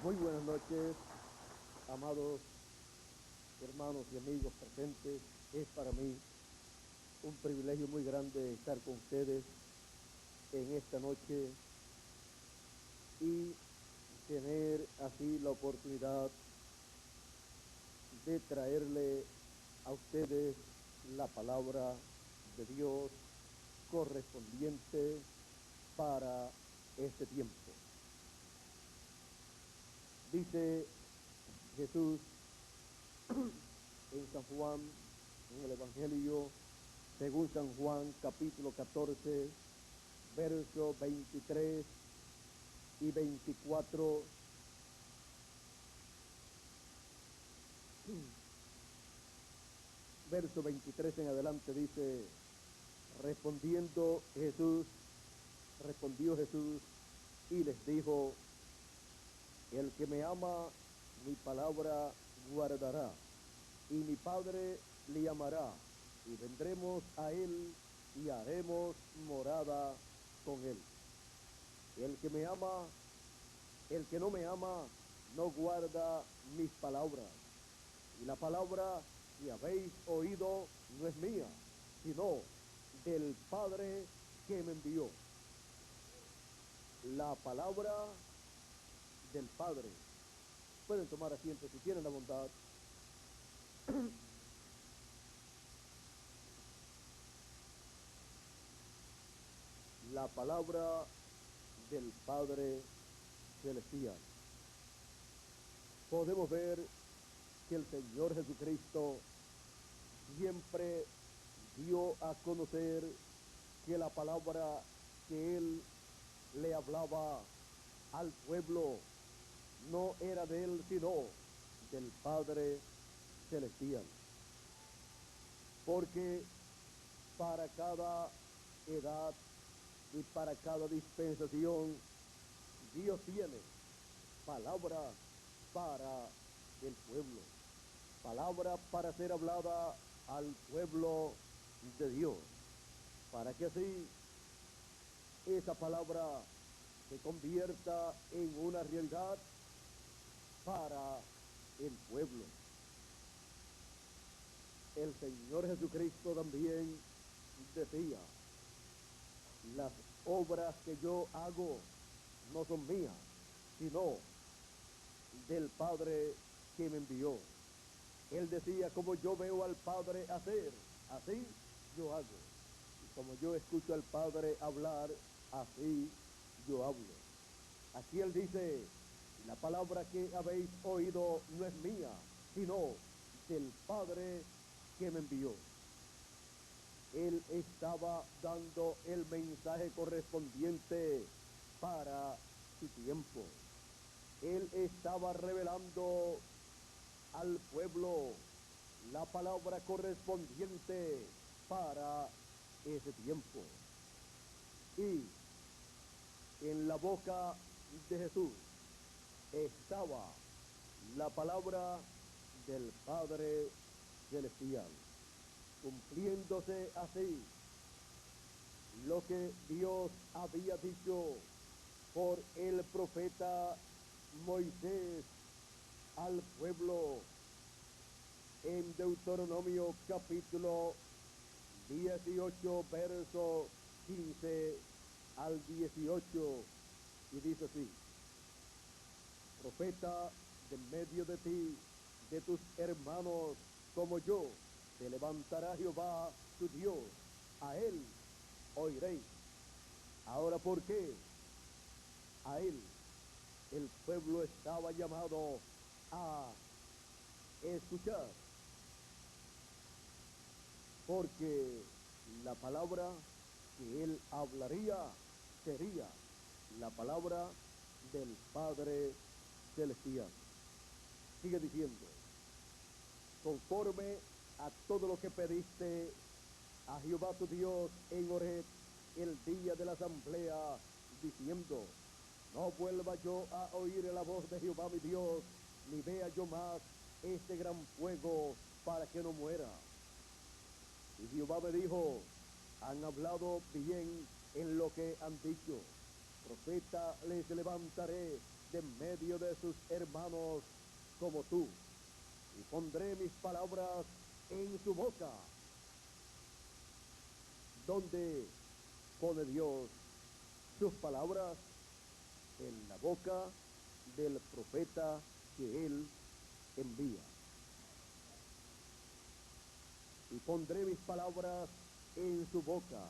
Muy buenas noches, amados hermanos y amigos presentes. Es para mí un privilegio muy grande estar con ustedes en esta noche y tener así la oportunidad de traerle a ustedes la palabra de Dios correspondiente para este tiempo. Dice Jesús en San Juan, en el Evangelio según San Juan, capítulo 14, versos 23 y 24. Verso 23 en adelante dice: respondió Jesús y les dijo: el que me ama, mi palabra guardará, y mi Padre le amará, y vendremos a él y haremos morada con él. El que me ama, el que no me ama, no guarda mis palabras, y la palabra que habéis oído no es mía, sino del Padre que me envió. La palabra del Padre. Pueden tomar asiento si tienen la bondad. La palabra del Padre celestial. Podemos ver que el Señor Jesucristo siempre dio a conocer que la palabra que Él le hablaba al pueblo no era de Él, sino del Padre celestial. Porque para cada edad y para cada dispensación, Dios tiene palabra para el pueblo, palabra para ser hablada al pueblo de Dios, para que así esa palabra se convierta en una realidad para el pueblo. El Señor Jesucristo también decía: las obras que yo hago no son mías, sino del Padre que me envió. Él decía: como yo veo al Padre hacer, así yo hago. Y como yo escucho al Padre hablar, así yo hablo. Aquí Él dice: la palabra que habéis oído no es mía, sino del Padre que me envió. Él estaba dando el mensaje correspondiente para su tiempo. Él estaba revelando al pueblo la palabra correspondiente para ese tiempo. Y en la boca de Jesús estaba la palabra del Padre celestial, cumpliéndose así lo que Dios había dicho por el profeta Moisés al pueblo en Deuteronomio capítulo 18, verso 15 al 18, y dice así: profeta de medio de ti, de tus hermanos como yo, te levantará Jehová tu Dios, a él oiréis. Ahora, ¿por qué a él el pueblo estaba llamado a escuchar? Porque la palabra que él hablaría sería la palabra del Padre celestial. Sigue diciendo: conforme a todo lo que pediste a Jehová tu Dios en Horeb el día de la asamblea, diciendo: no vuelva yo a oír la voz de Jehová mi Dios, ni vea yo más este gran fuego, para que no muera. Y Jehová me dijo: han hablado bien en lo que han dicho. Profeta les levantaré de medio de sus hermanos como tú, y pondré mis palabras en su boca. ¿Dónde pone Dios sus palabras? En la boca del profeta que Él envía. Y pondré mis palabras en su boca,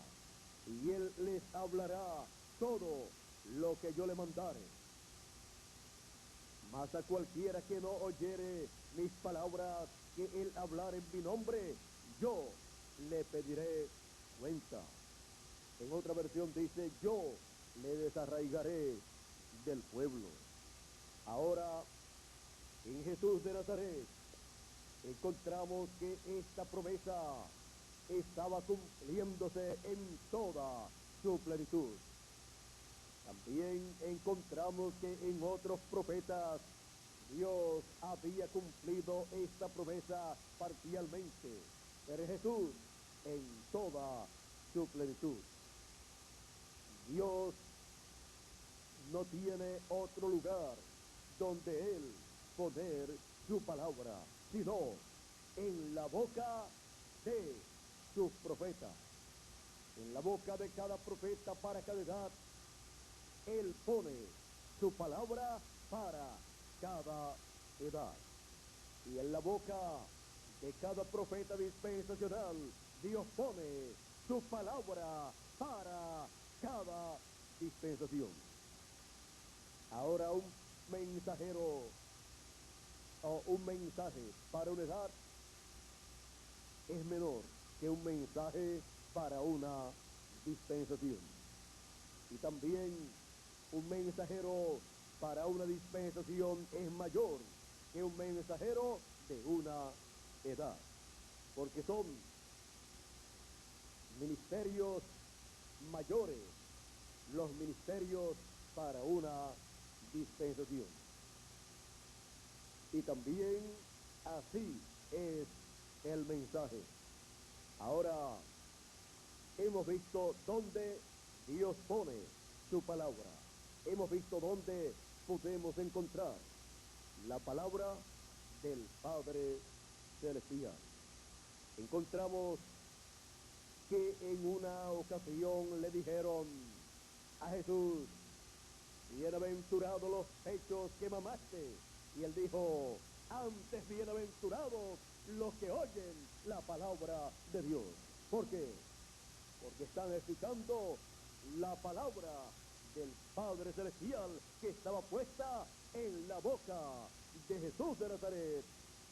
y Él les hablará todo lo que yo le mandare. Mas a cualquiera que no oyere mis palabras que Él hablare en mi nombre, yo le pediré cuenta. En otra versión dice, yo le desarraigaré del pueblo. Ahora, en Jesús de Nazaret, encontramos que esta promesa estaba cumpliéndose en toda su plenitud. También encontramos que en otros profetas Dios había cumplido esta promesa parcialmente, pero Jesús en toda su plenitud. Dios no tiene otro lugar donde Él poner su palabra, sino en la boca de sus profetas. En la boca de cada profeta para cada edad, Él pone su palabra para cada edad. Y en la boca de cada profeta dispensacional, Dios pone su palabra para cada dispensación. Ahora un mensajero o un mensaje para una edad es menor que un mensaje para una dispensación. Y también un mensajero para una dispensación es mayor que un mensajero de una edad, porque son ministerios mayores los ministerios para una dispensación. Y también así es el mensaje. Ahora hemos visto dónde Dios pone su palabra. Hemos visto dónde podemos encontrar la palabra del Padre Celestial. Encontramos que en una ocasión le dijeron a Jesús, bienaventurados los pechos que mamaste. Y él dijo, antes bienaventurados los que oyen la palabra de Dios. ¿Por qué? Porque están escuchando la palabra del Padre Celestial que estaba puesta en la boca de Jesús de Nazaret.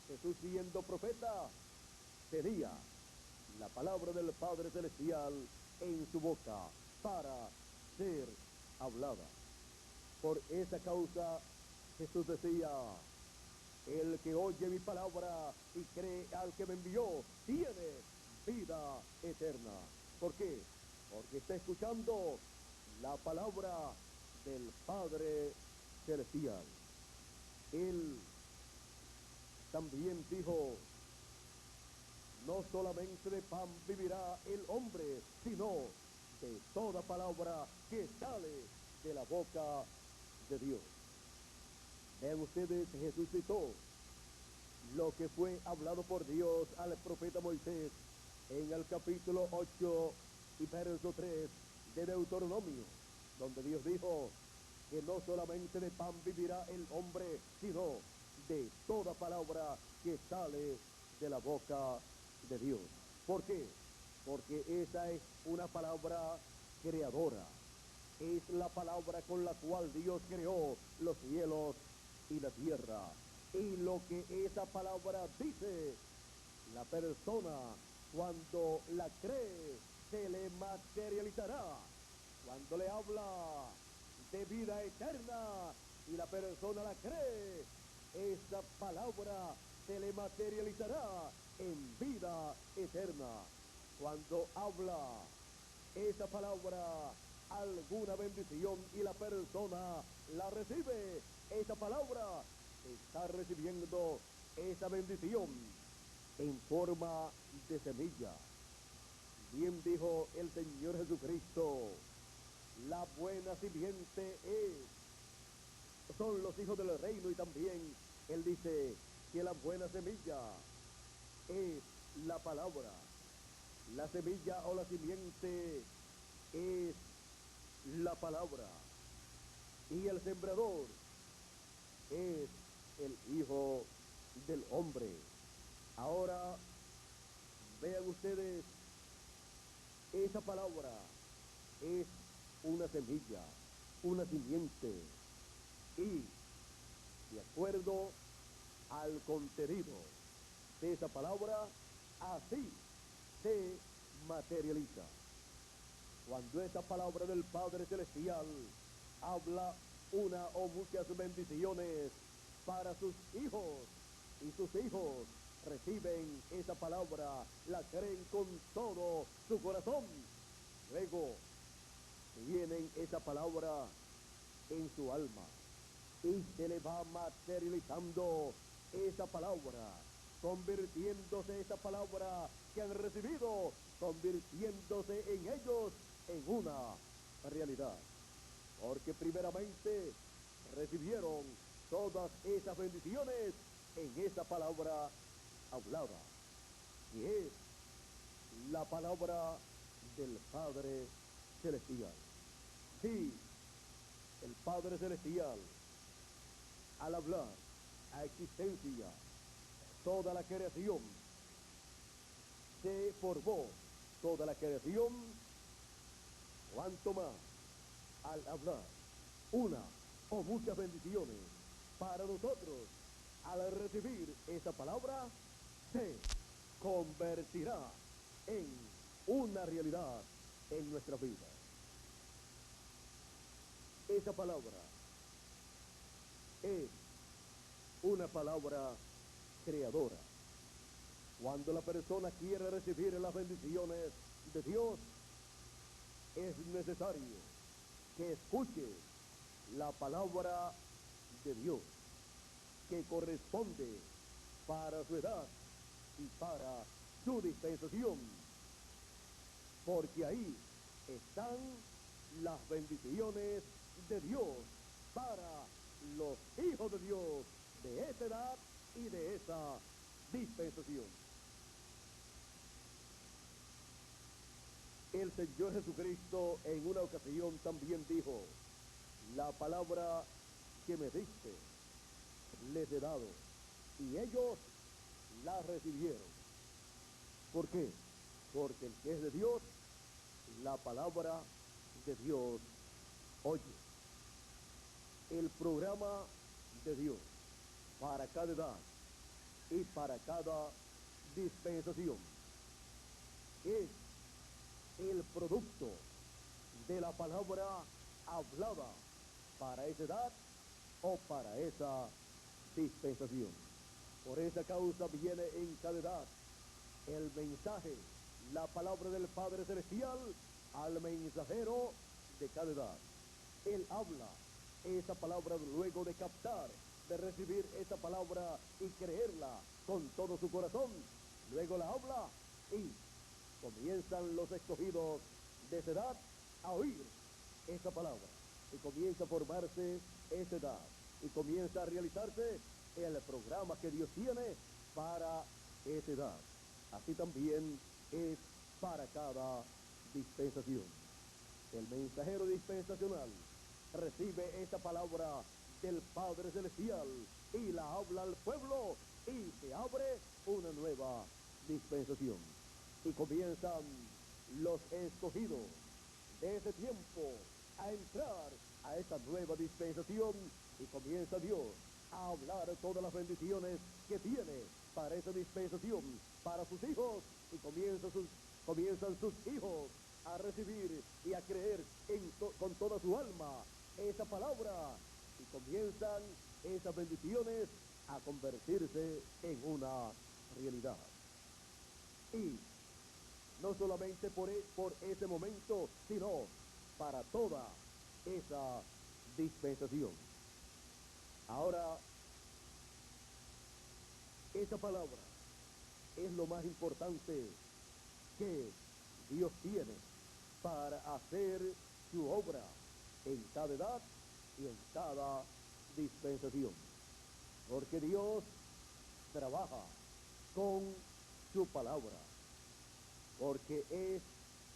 Jesús, siendo profeta, tenía la palabra del Padre Celestial en su boca para ser hablada. Por esa causa Jesús decía, el que oye mi palabra y cree al que me envió, tiene vida eterna. ¿Por qué? Porque está escuchando la palabra del Padre Celestial. Él también dijo, no solamente de pan vivirá el hombre, sino de toda palabra que sale de la boca de Dios. Vean ustedes, Jesús citó lo que fue hablado por Dios al profeta Moisés en el capítulo 8 y verso 3 de Deuteronomio, donde Dios dijo que no solamente de pan vivirá el hombre, sino de toda palabra que sale de la boca de Dios. ¿Por qué? Porque esa es una palabra creadora. Es la palabra con la cual Dios creó los cielos y la tierra. Y lo que esa palabra dice, la persona cuando la cree se le materializará. Cuando le habla de vida eterna y la persona la cree, esa palabra se le materializará en vida eterna. Cuando habla esa palabra alguna bendición y la persona la recibe, esa palabra está recibiendo esa bendición en forma de semilla. Bien dijo el Señor Jesucristo, la buena simiente es son los hijos del reino, y también él dice que la buena semilla es la palabra. La semilla o la simiente es la palabra. Y el sembrador es el Hijo del Hombre. Ahora vean ustedes, esa palabra es una semilla, una simiente, y de acuerdo al contenido de esa palabra, así se materializa. Cuando esa palabra del Padre Celestial habla una o muchas bendiciones para sus hijos, y sus hijos reciben esa palabra, la creen con todo su corazón, luego tienen esa palabra en su alma y se le va materializando esa palabra, convirtiéndose esa palabra que han recibido, convirtiéndose en ellos en una realidad. Porque primeramente recibieron todas esas bendiciones en esa palabra hablada, que es la palabra del Padre Celestial. Sí, el Padre Celestial, al hablar a existencia toda la creación, se formó toda la creación, cuanto más al hablar una o muchas bendiciones para nosotros, al recibir esa palabra, se convertirá en una realidad en nuestra vida. Esa palabra es una palabra creadora. Cuando la persona quiere recibir las bendiciones de Dios, es necesario que escuche la palabra de Dios, que corresponde para su edad y para su dispensación, porque ahí están las bendiciones de Dios para los hijos de Dios de esa edad y de esa dispensación. El Señor Jesucristo en una ocasión también dijo: la palabra que me diste les he dado, y ellos la recibieron. ¿Por qué? Porque el que es de Dios, la palabra de Dios oye. El programa de Dios para cada edad y para cada dispensación es el producto de la palabra hablada para esa edad o para esa dispensación. Por esa causa viene en cada edad el mensaje, la palabra del Padre Celestial al mensajero de cada edad. Él habla esa palabra luego de captar, de recibir esa palabra y creerla con todo su corazón. Luego la habla y comienzan los escogidos de esa edad a oír esa palabra, y comienza a formarse esa edad, y comienza a realizarse el programa que Dios tiene para esa edad. Así también es para cada dispensación. El mensajero dispensacional recibe esa palabra del Padre Celestial y la habla al pueblo, y se abre una nueva dispensación. Y comienzan los escogidos de ese tiempo a entrar a esta nueva dispensación, y comienza Dios a hablar todas las bendiciones que tiene para esa dispensación, para sus hijos, y comienzan sus hijos a recibir y a creer con toda su alma esa palabra, y comienzan esas bendiciones a convertirse en una realidad. Y no solamente por ese momento, sino para toda esa dispensación. Ahora, esa palabra es lo más importante que Dios tiene para hacer su obra en cada edad y en cada dispensación. Porque Dios trabaja con su palabra, porque es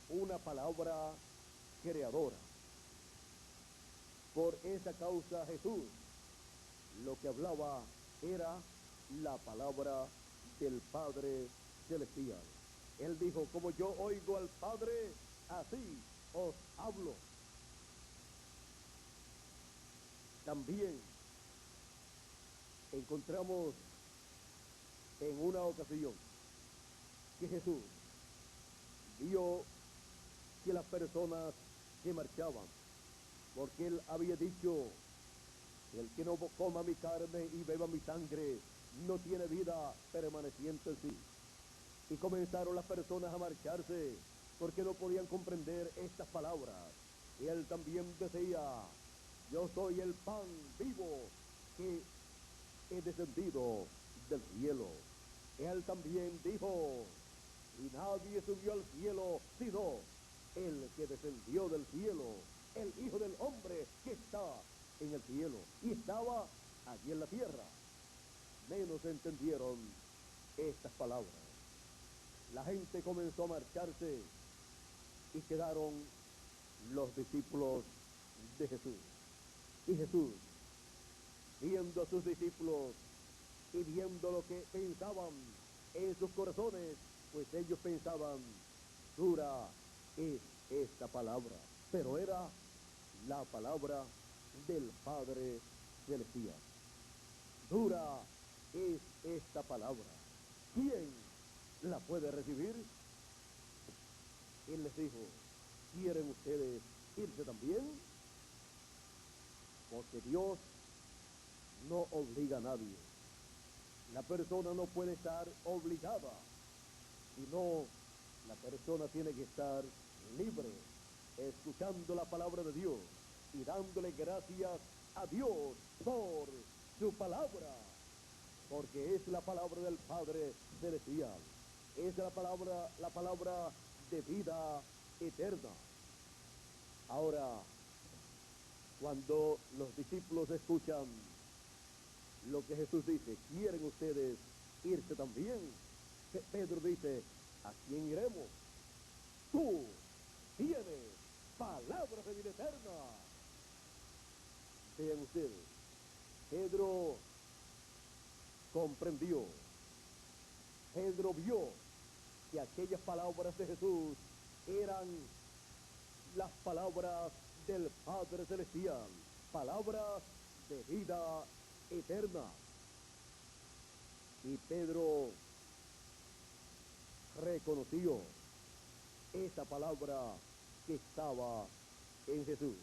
una palabra creadora. Por esa causa Jesús lo que hablaba era la palabra del Padre Celestial. Él dijo, como yo oigo al Padre, así os hablo. También encontramos en una ocasión que Jesús vio que las personas se marchaban, porque él había dicho, el que no coma mi carne y beba mi sangre no tiene vida permaneciente en sí. Y comenzaron las personas a marcharse porque no podían comprender estas palabras. Y él también decía, yo soy el pan vivo que he descendido del cielo. Él también dijo, y nadie subió al cielo sino el que descendió del cielo, el Hijo del Hombre que está en el cielo. Y estaba allí en la tierra. Menos entendieron estas palabras. La gente comenzó a marcharse y quedaron los discípulos de Jesús. Y Jesús, viendo a sus discípulos y viendo lo que pensaban en sus corazones, pues ellos pensaban, dura es esta palabra, pero era la palabra del Padre Celestial. Dura es esta palabra. ¿Quién la puede recibir? Él les dijo, ¿quieren ustedes irse también? Porque Dios no obliga a nadie. La persona no puede estar obligada, sino la persona tiene que estar libre, escuchando la palabra de Dios y dándole gracias a Dios por su palabra, porque es la palabra del Padre Celestial, es la palabra de vida eterna. Ahora, cuando los discípulos escuchan lo que Jesús dice, ¿quieren ustedes irse también? Pedro dice, ¿a quién iremos? Tú tienes palabras de vida eterna. Vean ustedes, Pedro comprendió, Pedro vio que aquellas palabras de Jesús eran las palabras del Padre Celestial, palabras de vida eterna. Y Pedro reconoció esa palabra que estaba en Jesús.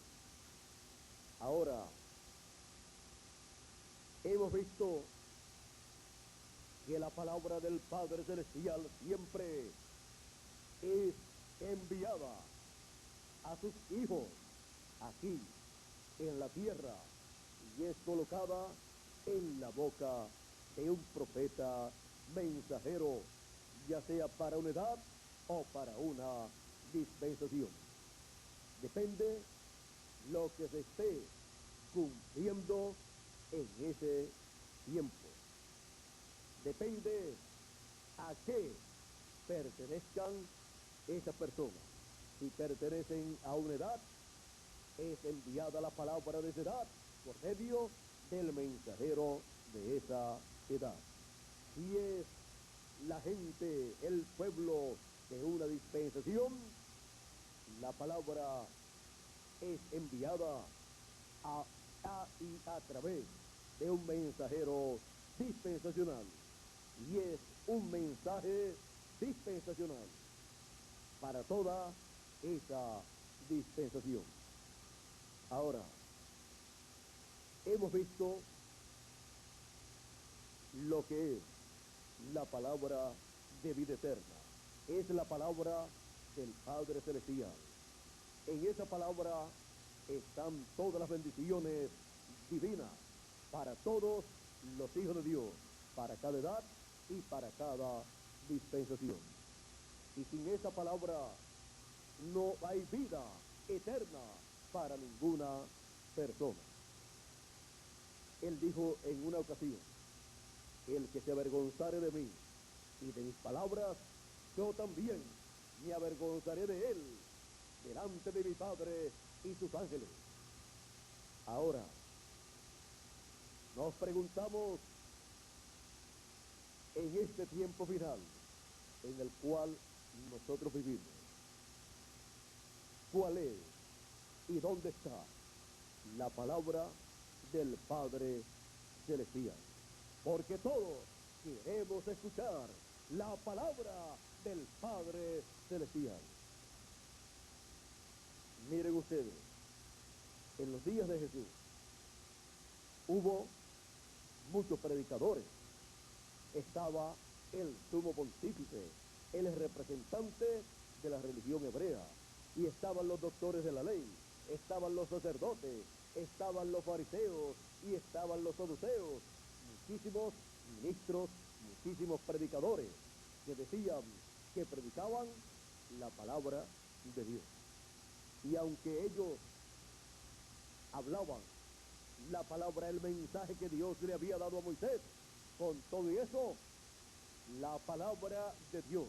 Ahora, hemos visto que la palabra del Padre Celestial siempre es enviada a sus hijos aquí en la tierra y es colocada en la boca de un profeta mensajero, ya sea para una edad o para una dispensación. Depende lo que se esté cumpliendo en ese tiempo. Depende a qué pertenezcan esas personas. Si pertenecen a una edad, es enviada la palabra de esa edad por medio del mensajero de esa edad. Si es la gente, el pueblo de una dispensación, la palabra es enviada a través de un mensajero dispensacional. Y es un mensaje dispensacional para toda esa dispensación. Ahora, hemos visto lo que es la palabra de vida eterna. Es la palabra del Padre Celestial. En esa palabra están todas las bendiciones divinas para todos los hijos de Dios, para cada edad y para cada dispensación. Y sin esa palabra no hay vida eterna para ninguna persona. Él dijo en una ocasión, el que se avergonzare de mí y de mis palabras, yo también me avergonzaré de él delante de mi Padre y sus ángeles. Ahora, nos preguntamos en este tiempo final en el cual nosotros vivimos, ¿cuál es y dónde está la palabra del Padre Celestial? Porque todos queremos escuchar la palabra del Padre Celestial. Miren ustedes, en los días de Jesús hubo muchos predicadores. Estaba el sumo pontífice, el representante de la religión hebrea, y estaban los doctores de la ley, estaban los sacerdotes, estaban los fariseos y estaban los saduceos, muchísimos ministros, muchísimos predicadores que decían que predicaban la palabra de Dios. Y aunque ellos hablaban la palabra, el mensaje que Dios le había dado a Moisés, con todo y eso, la palabra de Dios,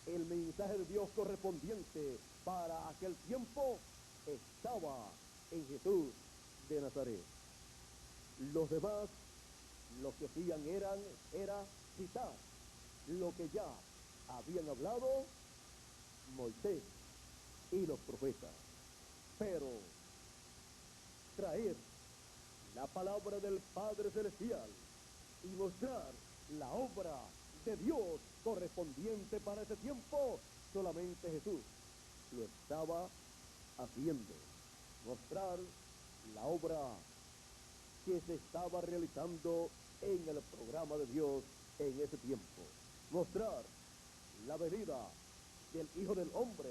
el mensaje de Dios correspondiente para aquel tiempo, estaba en Jesús de Nazaret. Los demás, lo que hacían era citar lo que ya habían hablado Moisés y los profetas. Pero traer la palabra del Padre Celestial y mostrar la obra de Dios correspondiente para ese tiempo, solamente Jesús lo estaba haciendo. Mostrar la obra que se estaba realizando en el programa de Dios en ese tiempo. Mostrar la venida del Hijo del Hombre.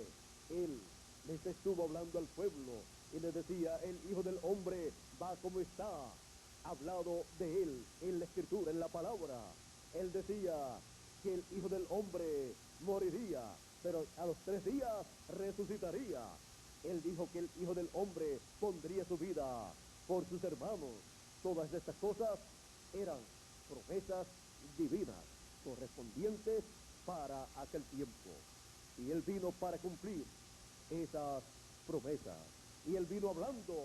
Él les estuvo hablando al pueblo y les decía, el Hijo del Hombre va como está hablado de él en la Escritura, en la palabra. Él decía que el Hijo del Hombre moriría, pero a los 3 días resucitaría. Él dijo que el Hijo del Hombre pondría su vida por sus hermanos. Todas estas cosas eran promesas divinas, correspondientes para aquel tiempo. Y él vino para cumplir esas promesas. Y él vino hablando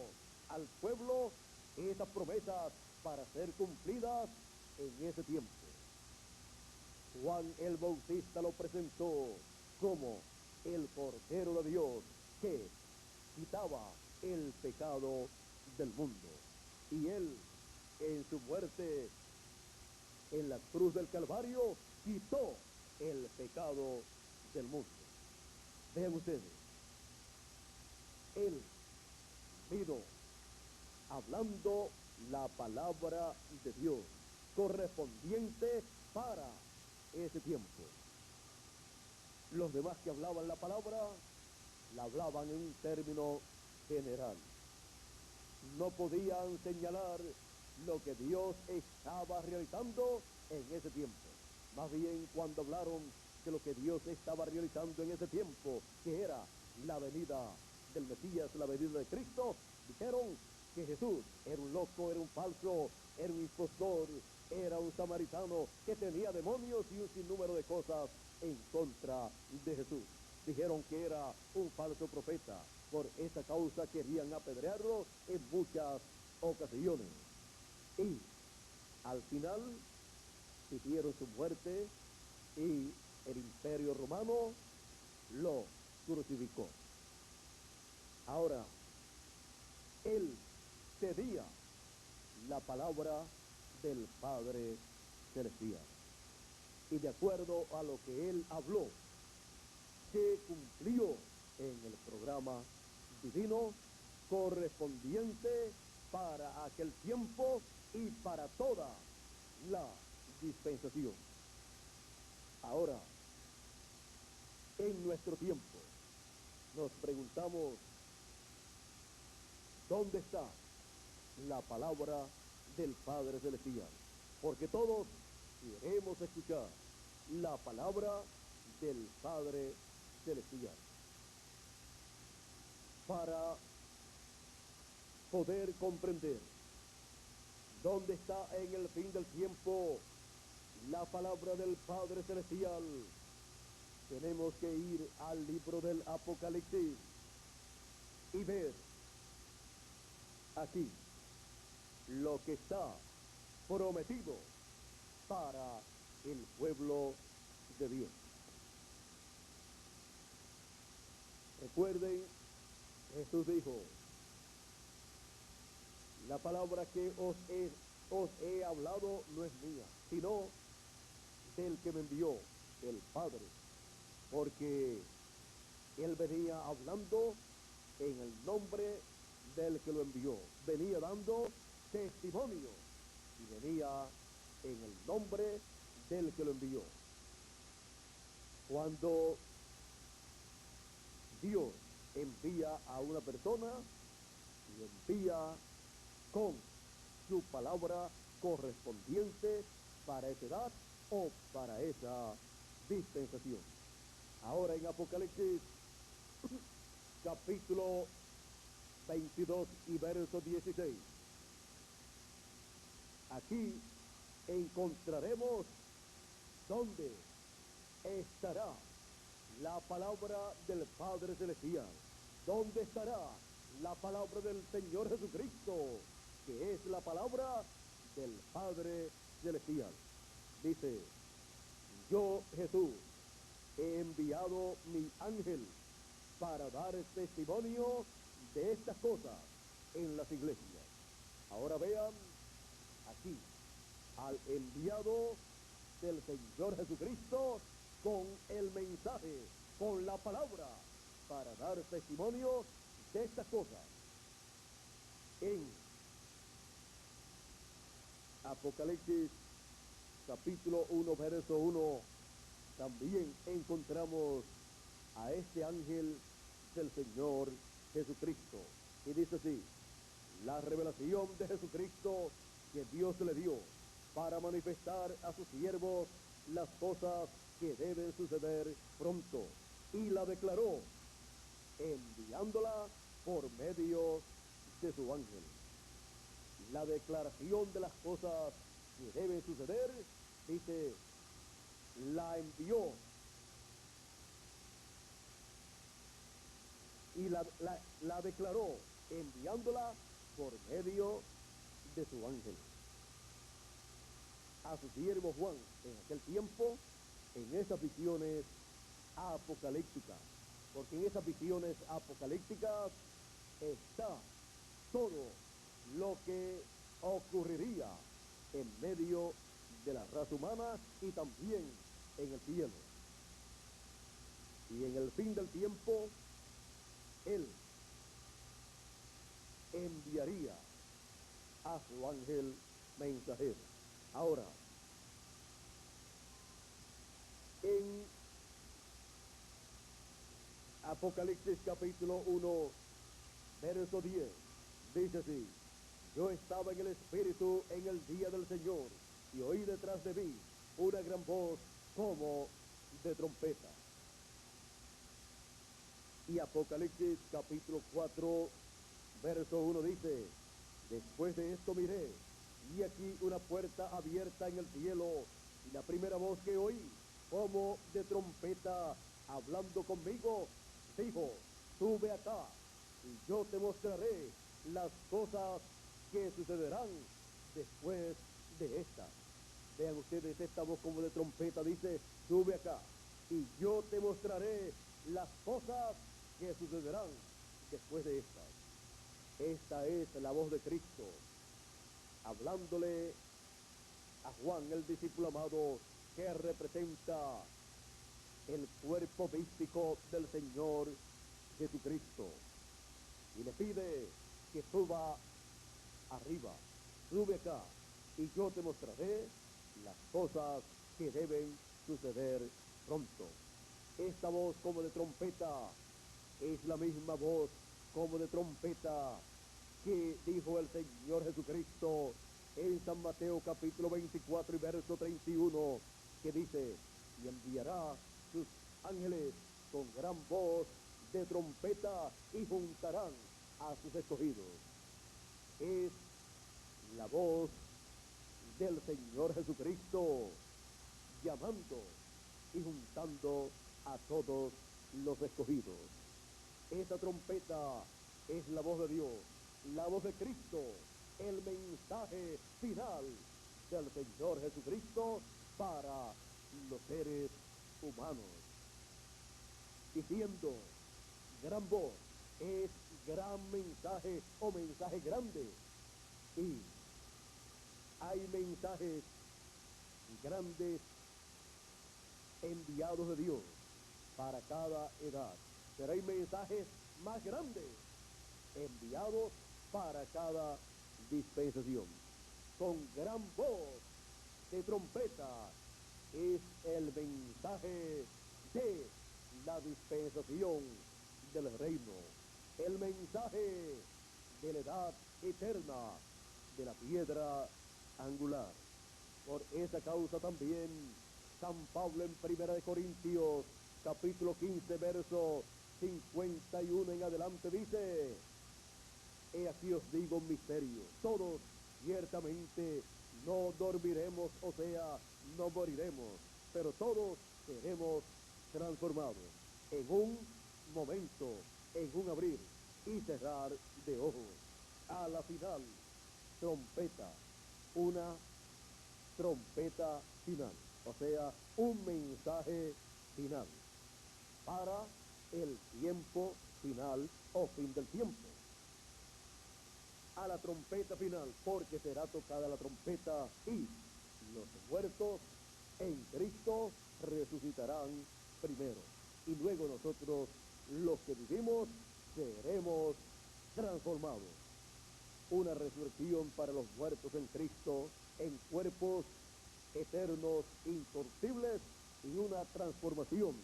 al pueblo esas promesas para ser cumplidas en ese tiempo. Juan el Bautista lo presentó como el Cordero de Dios que quitaba el pecado del mundo. Y él, en su muerte en la cruz del Calvario, quitó el pecado del mundo. Vean ustedes, él vino hablando la palabra de Dios correspondiente para ese tiempo. Los demás que hablaban la palabra, la hablaban en un término general. No podían señalar lo que Dios estaba realizando en ese tiempo. Más bien, cuando hablaron de lo que Dios estaba realizando en ese tiempo, que era la venida del Mesías, la venida de Cristo, dijeron que Jesús era un loco, era un falso, era un impostor, era un samaritano que tenía demonios y un sinnúmero de cosas en contra de Jesús. Dijeron que era un falso profeta. Por esa causa querían apedrearlo en muchas ocasiones. Y al final pidieron su muerte y el Imperio Romano lo crucificó. Ahora, él pedía la palabra del Padre Celestial. Y de acuerdo a lo que él habló, se cumplió en el programa divino correspondiente para aquel tiempo y para toda la dispensación. Ahora, en nuestro tiempo, nos preguntamos, ¿dónde está la palabra del Padre Celestial? Porque todos queremos escuchar la palabra del Padre Celestial para poder comprender ¿Dónde está en el fin del tiempo la palabra del Padre Celestial? Tenemos que ir al libro del Apocalipsis y ver aquí lo que está prometido para el pueblo de Dios. Recuerden, Jesús dijo, la palabra que os he hablado no es mía, sino del que me envió, el Padre, porque él venía hablando en el nombre del que lo envió, venía dando testimonio y venía en el nombre del que lo envió. Cuando Dios envía a una persona y envía con su palabra correspondiente para esa edad o para esa dispensación. Ahora en Apocalipsis capítulo 22 y verso 16. Aquí encontraremos dónde estará la palabra del Padre Celestial, dónde estará la palabra del Señor Jesucristo, que es la palabra del Padre Celestial. Dice, yo Jesús he enviado mi ángel para dar testimonio de estas cosas en las iglesias. Ahora vean aquí al enviado del Señor Jesucristo con el mensaje, con la palabra, para dar testimonio de estas cosas. En Apocalipsis capítulo 1, verso 1, también encontramos a este ángel del Señor Jesucristo. Y dice así, la revelación de Jesucristo que Dios le dio para manifestar a sus siervos las cosas que deben suceder pronto. Y la declaró enviándola por medio de su ángel. La declaración de las cosas que deben suceder, dice, la envió y la declaró enviándola por medio de su ángel. A su siervo Juan, en aquel tiempo, en esas visiones apocalípticas, porque en esas visiones apocalípticas está todo lo que ocurriría en medio de la raza humana y también en el cielo. Y en el fin del tiempo, él enviaría a su ángel mensajero. Ahora, en Apocalipsis capítulo 1, verso 10, dice así, yo estaba en el Espíritu en el día del Señor y oí detrás de mí una gran voz como de trompeta. Y Apocalipsis capítulo 4, verso 1 dice, después de esto miré, y aquí una puerta abierta en el cielo, y la primera voz que oí, como de trompeta, hablando conmigo, dijo, sube acá, y yo te mostraré las cosas que sucederán después de esta. Vean ustedes, esta voz como de trompeta dice, sube acá, y yo te mostraré las cosas que sucederán después de esta. Esta es la voz de Cristo, hablándole a Juan, el discípulo amado, que representa el cuerpo místico del Señor Jesucristo. Y le pide que suba arriba, sube acá, y yo te mostraré las cosas que deben suceder pronto. Esta voz como de trompeta es la misma voz como de trompeta que dijo el Señor Jesucristo en San Mateo capítulo 24 y verso 31, que dice, y enviará sus ángeles con gran voz de trompeta y juntarán a sus escogidos. Es la voz del Señor Jesucristo, llamando y juntando a todos los escogidos. Esa trompeta es la voz de Dios, la voz de Cristo, el mensaje final del Señor Jesucristo para los seres humanos. Diciendo, gran voz, es gran mensaje o mensaje grande. Y hay mensajes grandes enviados de Dios para cada edad. Pero hay mensajes más grandes enviados para cada dispensación. Con gran voz de trompeta es el mensaje de la dispensación del reino, el mensaje de la edad eterna de la piedra angular. Por esa causa también San Pablo en 1 Corintios capítulo 15 verso 51 en adelante dice: he aquí os digo un misterio, todos ciertamente no dormiremos, o sea, no moriremos, pero todos seremos transformados en un momento, en un abrir y cerrar de ojos. A la final, trompeta, una trompeta final, o sea, un mensaje final para el tiempo final o fin del tiempo. A la trompeta final, porque será tocada la trompeta y los muertos en Cristo resucitarán primero. Y luego nosotros, los que vivimos, seremos transformados. Una resurrección para los muertos en Cristo, en cuerpos eternos, incorruptibles, y una transformación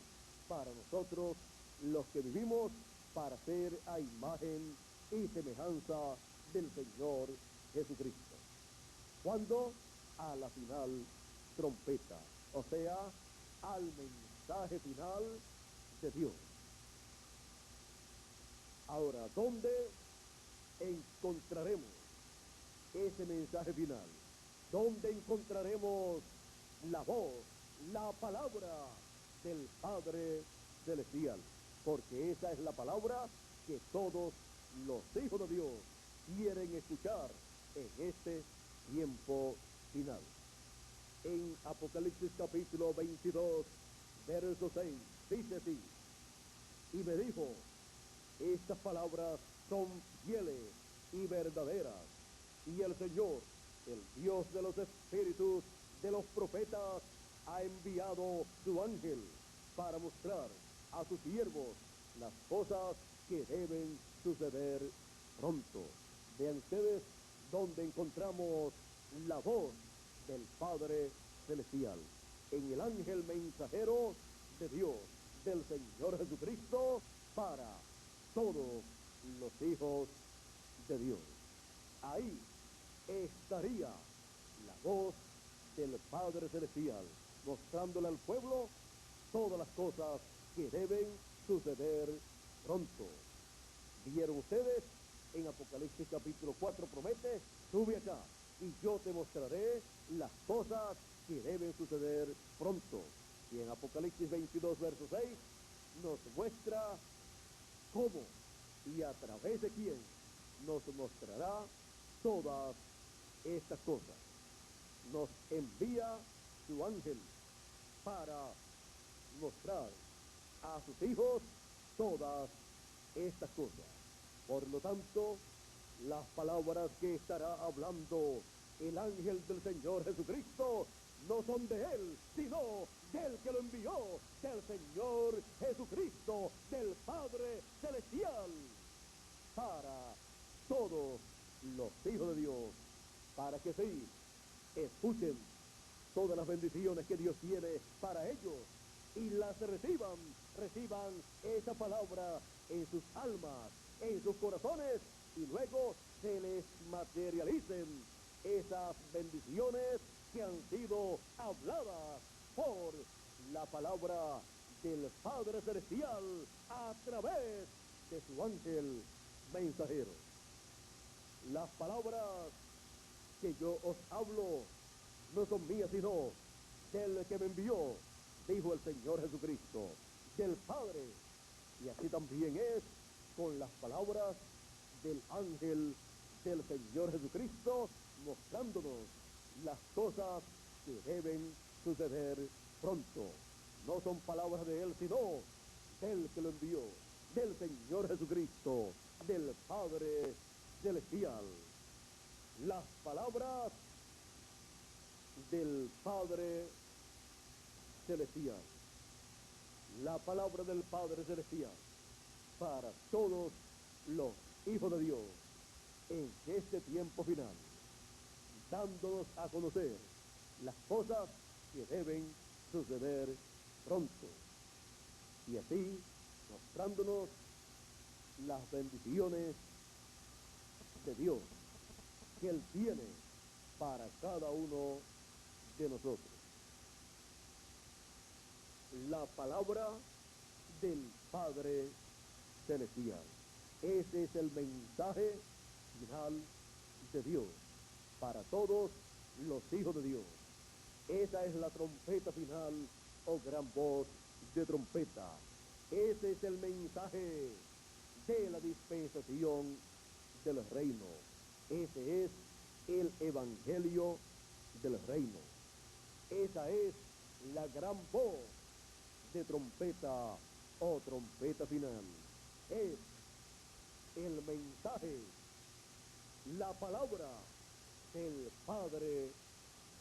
para nosotros, los que vivimos, para ser a imagen y semejanza del Señor Jesucristo. Cuando a la final trompeta, o sea, al mensaje final de Dios. Ahora, ¿dónde encontraremos ese mensaje final? ¿Dónde encontraremos la voz, la palabra del Padre Celestial? Porque esa es la palabra que todos los hijos de Dios quieren escuchar en este tiempo final. En Apocalipsis capítulo 22, verso 6, dice así: y me dijo, estas palabras son fieles y verdaderas, y el Señor, el Dios de los espíritus de los profetas, ha enviado su ángel para mostrar a sus siervos las cosas que deben suceder pronto. Vean ustedes donde encontramos la voz del Padre Celestial, en el ángel mensajero de Dios, del Señor Jesucristo, para todos los hijos de Dios. Ahí estaría la voz del Padre Celestial, mostrándole al pueblo todas las cosas que deben suceder pronto. ¿Vieron ustedes? En Apocalipsis capítulo 4 promete: sube acá y yo te mostraré las cosas que deben suceder pronto. Y en Apocalipsis 22 verso 6 nos muestra cómo y a través de quién nos mostrará todas estas cosas. Nos envía su ángel para mostrar a sus hijos todas estas cosas. Por lo tanto, las palabras que estará hablando el ángel del Señor Jesucristo no son de él, sino del que lo envió, del Señor Jesucristo, del Padre Celestial, para todos los hijos de Dios, para que sí, escuchen todas las bendiciones que Dios tiene para ellos y las reciban esa palabra en sus almas, en sus corazones, y luego se les materialicen esas bendiciones que han sido habladas por la palabra del Padre Celestial a través de su ángel mensajero. Las palabras que yo os hablo no son mías, sino del que me envió, dijo el Señor Jesucristo, del Padre. Y así también es con las palabras del ángel del Señor Jesucristo, mostrándonos las cosas que deben suceder pronto. No son palabras de él, sino del que lo envió, del Señor Jesucristo, del Padre Celestial. Las palabras del Padre Celestial. La palabra del Padre Celestial para todos los hijos de Dios en este tiempo final, dándonos a conocer las cosas que deben suceder pronto, y así mostrándonos las bendiciones de Dios que Él tiene para cada uno de nosotros. La palabra del Padre Celestial. Ese es el mensaje final de Dios para todos los hijos de Dios. Esa es la trompeta final o gran voz de trompeta. Ese es el mensaje de la dispensación del reino. Ese es el evangelio del reino. Esa es la gran voz de trompeta o trompeta final. Es el mensaje, la palabra del Padre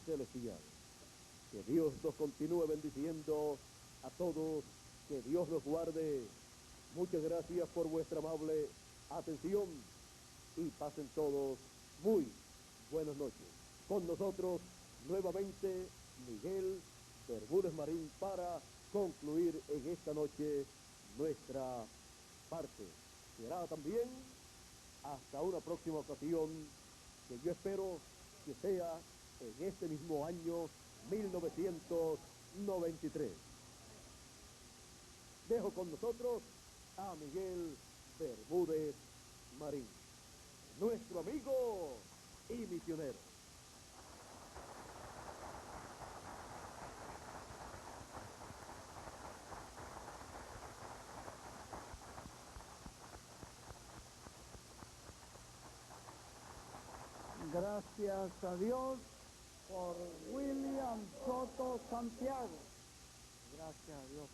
Celestial. Que Dios nos continúe bendiciendo a todos, que Dios los guarde. Muchas gracias por vuestra amable atención y pasen todos muy buenas noches. Con nosotros nuevamente Miguel Bermúdez Marín para concluir en esta noche nuestra parte. Será también hasta una próxima ocasión, que yo espero que sea en este mismo año 1993. Dejo con nosotros a Miguel Bermúdez Marín, nuestro amigo y misionero. Gracias a Dios por William Soto Santiago. Gracias a Dios